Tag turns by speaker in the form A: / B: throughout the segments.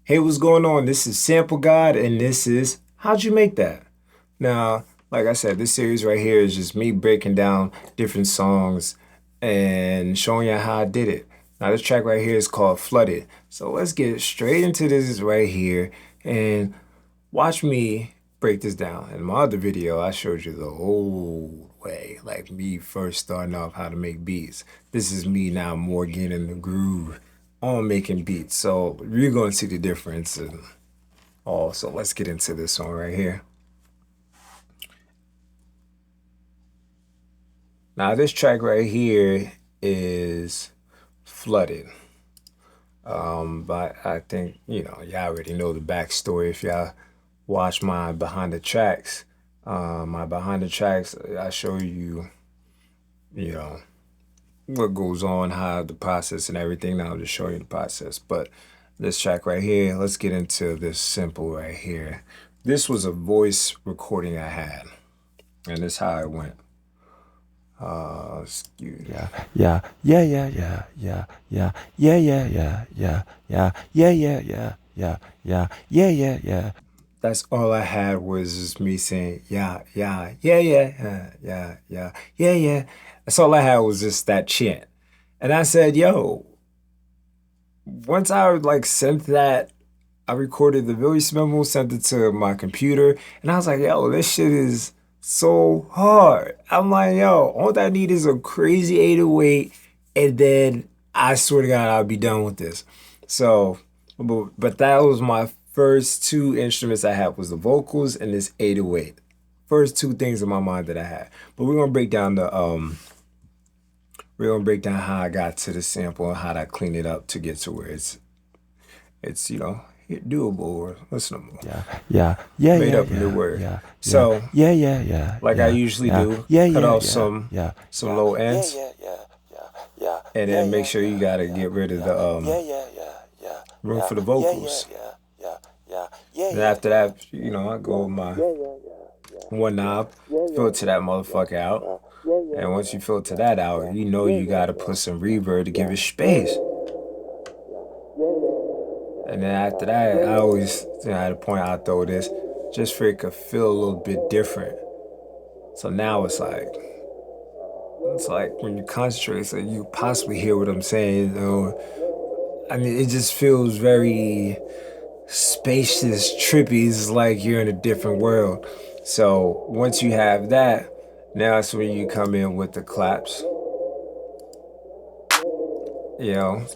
A: Hey, what's going on? This is Sample God, and this is How'd You Make That? Now, like I said, this series right here is just me breaking down different songs and showing you how I did it. Now, this track right here is called Flooded. So let's get straight into this right here and watch me break this down. In my other video, I showed you the old way, like me first starting off how to make beats. This is me now more getting in the groove on making beats. So you're going to see the difference and all. So let's get into this one right here. Now this track right here is Flooded. But I think, y'all already know the backstory if y'all watch my behind the tracks. My behind the tracks, I show you, you know, what goes on, how the process and everything. Now I'll just show you the process. But this track right here, let's get into this simple right here. This was a voice recording I had, and this is how it went. Excuse me. That's all I had was just me saying, yeah. That's all I had was just that chant. And I said, yo, once I like sent that, I recorded the voice memo, sent it to my computer, and I was like, yo, this shit is so hard. I'm like, yo, all I need is a crazy 808, and then I swear to God, I'll be done with this. So, but that was my first two instruments I had was the vocals and this 808. First two things in my mind that I had. But we're gonna break down how I got to the sample and how I clean it up to get to where it's doable or listenable. Made up a new word. So like I usually do, cut off some low ends, and then make sure you gotta get rid of the room for the vocals. And after that, I go with my one knob, filter that motherfucker out. And once you filter that out, you gotta put some reverb to give it space. And then after that, I always at a point I throw this just for it could feel a little bit different. So now it's like when you concentrate, so you possibly hear what I'm saying. I mean, it just feels very spacious, trippy. It's like you're in a different world. So once you have that, now it's when you come in with the claps.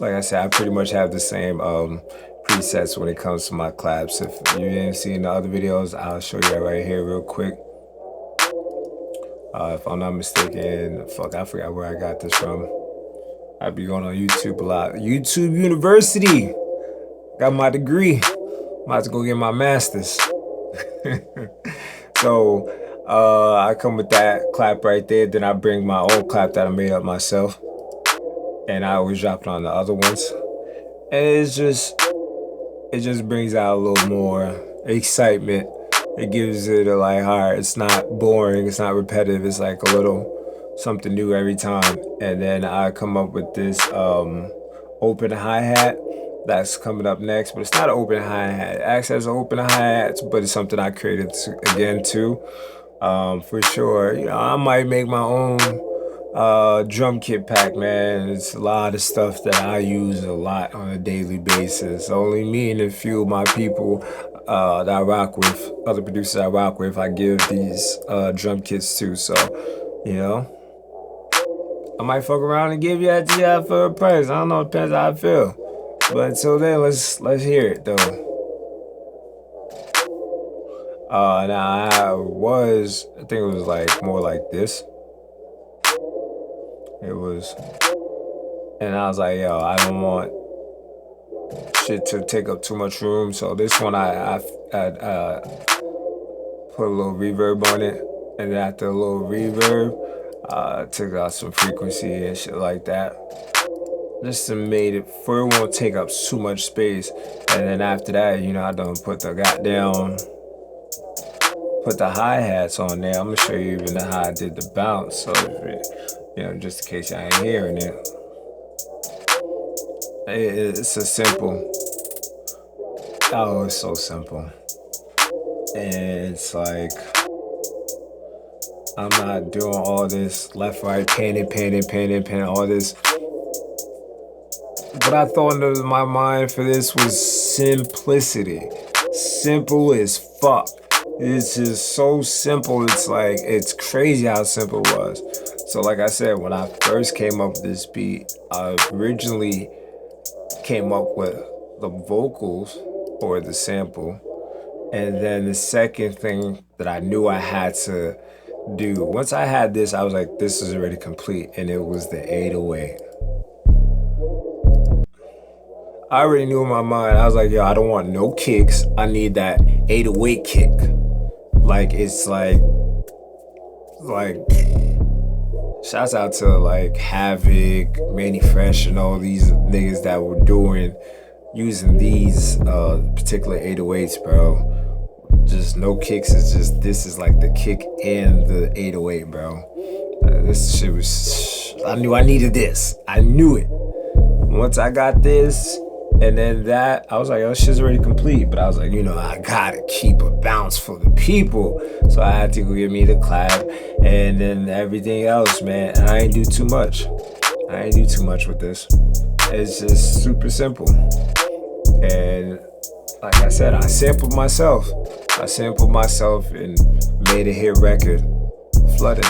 A: Like I said, I pretty much have the same presets when it comes to my claps. If you didn't see in the other videos, I'll show you that right here real quick. If I'm not mistaken, fuck, I forgot where I got this from. I be going on YouTube a lot. YouTube University. Got my degree. I'm about to go get my master's. So I come with that clap right there. Then I bring my own clap that I made up myself. And I always drop it on the other ones. And it just brings out a little more excitement. It gives it a like heart. It's not boring. It's not repetitive. It's like a little something new every time. And then I come up with this open hi-hat that's coming up next. But it's not an open hi-hat. It acts as an open hi-hat, but it's something I created again too. For sure. I might make my own drum kit pack, man. It's a lot of stuff that I use a lot on a daily basis. Only me and a few of my people that I rock with, other producers I rock with, I give these drum kits to. So, you know, I might fuck around and give you that GI for a price. I don't know, depends how I feel. But until then, let's hear it though. Now I think it was like more like this. It was, and I was like, yo, I don't want shit to take up too much room. So this one, I put a little reverb on it, and then after a little reverb, took out some frequency and shit like that. Just to made it for it won't take up too much space. And then after that, I don't put the hi-hats on there. I'm gonna show you even how I did the bounce. So, just in case I ain't hearing it. It's a simple. Oh, it's so simple. And it's like I'm not doing all this left, right, panning, all this. What I thought in my mind for this was simplicity. Simple as fuck. It's just so simple. It's like, it's crazy how simple it was. So, like I said, when I first came up with this beat, I originally came up with the vocals or the sample. And then the second thing that I knew I had to do, once I had this, I was like, this is already complete. And it was the 808. I already knew in my mind, I was like, yo, I don't want no kicks. I need that 808 kick. Like, it's like, shouts out to like Havoc, Manny Fresh, and all these niggas that were using these particular 808s, bro. Just no kicks, it's just, this is like the kick and the 808, bro. This shit was, I knew I needed this. I knew it. Once I got this, and then that, I was like, oh, shit's already complete. But I was like, I gotta keep a bounce for the people. So I had to go get me the clap and then everything else, man. And I ain't do too much. I ain't do too much with this. It's just super simple. And like I said, I sampled myself. I sampled myself and made a hit record. Flooded.